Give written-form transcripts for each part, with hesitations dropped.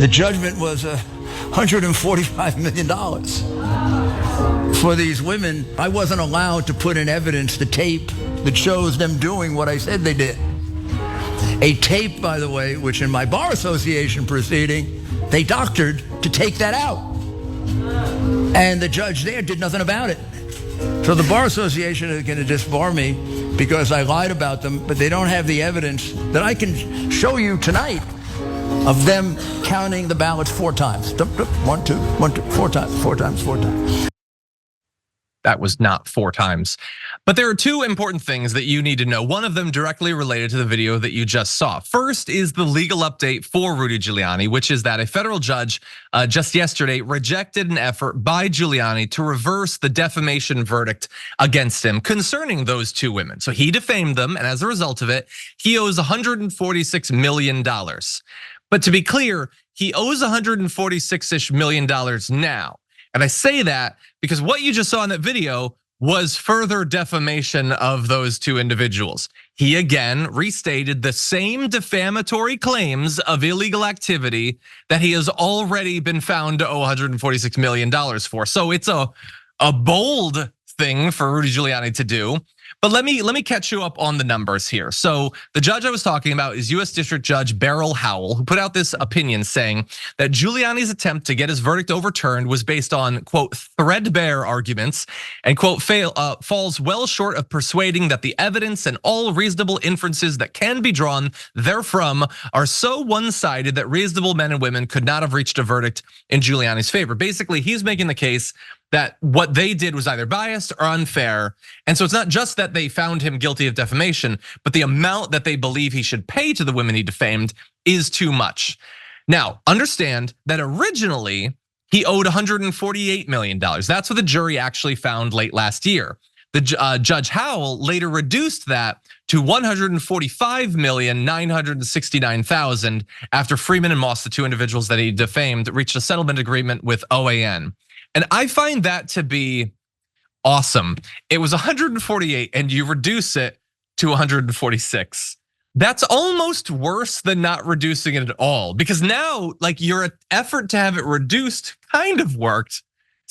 The judgment was $145 million. For these women, I wasn't allowed to put in evidence the tape that shows them doing what I said they did. A tape, by the way, which in my bar association proceeding, they doctored to take that out. And the judge there did nothing about it. So the bar association is going to disbar me because I lied about them, but they don't have the evidence that I can show you tonight of them counting the ballots 4 times. 1, 2, 1, 2, 4 times, 4 times, 4 times. That was not 4 times. But there are 2 important things that you need to know. One of them directly related to the video that you just saw. First is the legal update for Rudy Giuliani, which is that a federal judge just yesterday rejected an effort by Giuliani to reverse the defamation verdict against him concerning those 2 women. So he defamed them, and as a result of it, he owes $146 million. But to be clear, he owes $146-ish million now. And I say that because what you just saw in that video was further defamation of those 2 individuals. He again restated the same defamatory claims of illegal activity that he has already been found to owe $146 million for. So it's a bold thing for Rudy Giuliani to do. But let me catch you up on the numbers here. So the judge I was talking about is US District Judge Beryl Howell, who put out this opinion saying that Giuliani's attempt to get his verdict overturned was based on, quote, threadbare arguments and, quote, falls well short of persuading that the evidence and all reasonable inferences that can be drawn therefrom are so one-sided that reasonable men and women could not have reached a verdict in Giuliani's favor. Basically, he's making the case that what they did was either biased or unfair. And so it's not just that they found him guilty of defamation, but the amount that they believe he should pay to the women he defamed is too much. Now, understand that originally he owed $148 million. That's what the jury actually found late last year. The Judge Howell later reduced that to $145,969,000 after Freeman and Moss, the 2 individuals that he defamed, reached a settlement agreement with OAN. And I find that to be awesome. It was 148 and you reduce it to 146. That's almost worse than not reducing it at all, because now like your effort to have it reduced kind of worked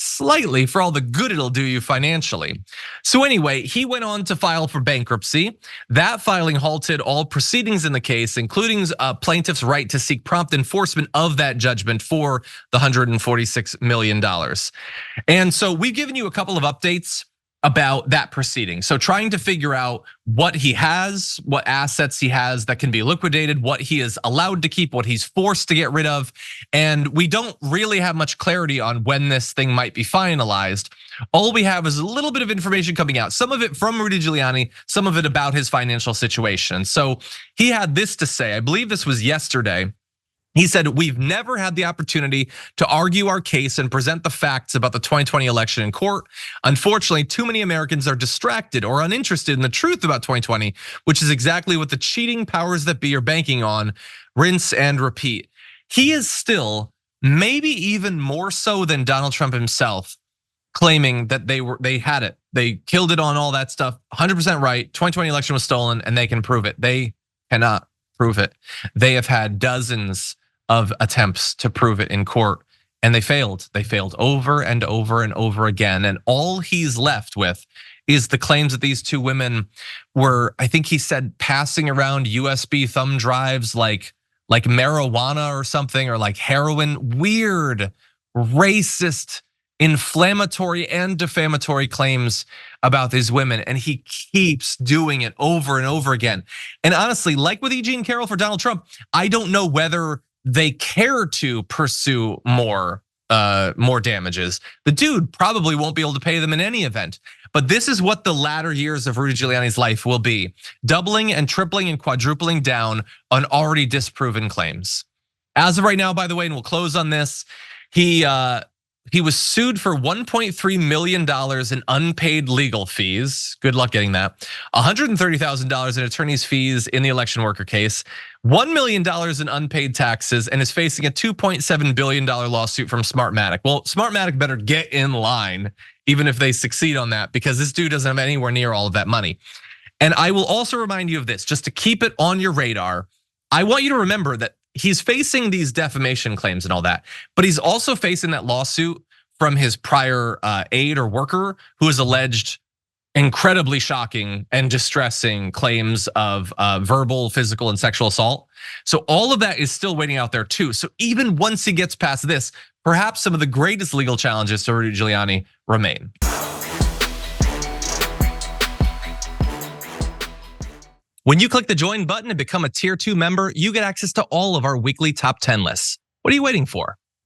slightly for all the good it'll do you financially. So anyway, he went on to file for bankruptcy. That filing halted all proceedings in the case, including plaintiff's right to seek prompt enforcement of that judgment for the $146 million. And so we've given you a couple of updates about that proceeding. So trying to figure out what he has, what assets he has that can be liquidated, what he is allowed to keep, what he's forced to get rid of. And we don't really have much clarity on when this thing might be finalized. All we have is a little bit of information coming out, some of it from Rudy Giuliani, some of it about his financial situation. So he had this to say, I believe this was yesterday. He said, we've never had the opportunity to argue our case and present the facts about the 2020 election in court. Unfortunately, too many Americans are distracted or uninterested in the truth about 2020, which is exactly what the cheating powers that be are banking on. Rinse and repeat. He is still, maybe even more so than Donald Trump himself, claiming that they had it. They killed it on all that stuff, 100% right. 2020 election was stolen and they can prove it. They cannot prove it. They have had dozens of attempts to prove it in court and they failed. They failed over and over and over again. And all he's left with is the claims that these 2 women were, I think he said, passing around USB thumb drives like marijuana or something, or like heroin. Weird, racist, inflammatory and defamatory claims about these women, and he keeps doing it over and over again. And honestly, like with E. Jean Carroll for Donald Trump, I don't know whether they care to pursue more damages. The dude probably won't be able to pay them in any event. But this is what the latter years of Rudy Giuliani's life will be: doubling and tripling and quadrupling down on already disproven claims. As of right now, by the way, and we'll close on this, he was sued for $1.3 million in unpaid legal fees. Good luck getting that. $130,000 in attorney's fees in the election worker case, $1 million in unpaid taxes, and is facing a $2.7 billion lawsuit from Smartmatic. Well, Smartmatic better get in line, even if they succeed on that, because this dude doesn't have anywhere near all of that money. And I will also remind you of this, just to keep it on your radar. I want you to remember that he's facing these defamation claims and all that, but he's also facing that lawsuit from his prior aide or worker who is alleged incredibly shocking and distressing claims of verbal, physical, and sexual assault. So all of that is still waiting out there too. So even once he gets past this, perhaps some of the greatest legal challenges to Rudy Giuliani remain. When you click the join button and become a tier 2 member, you get access to all of our weekly top 10 lists. What are you waiting for?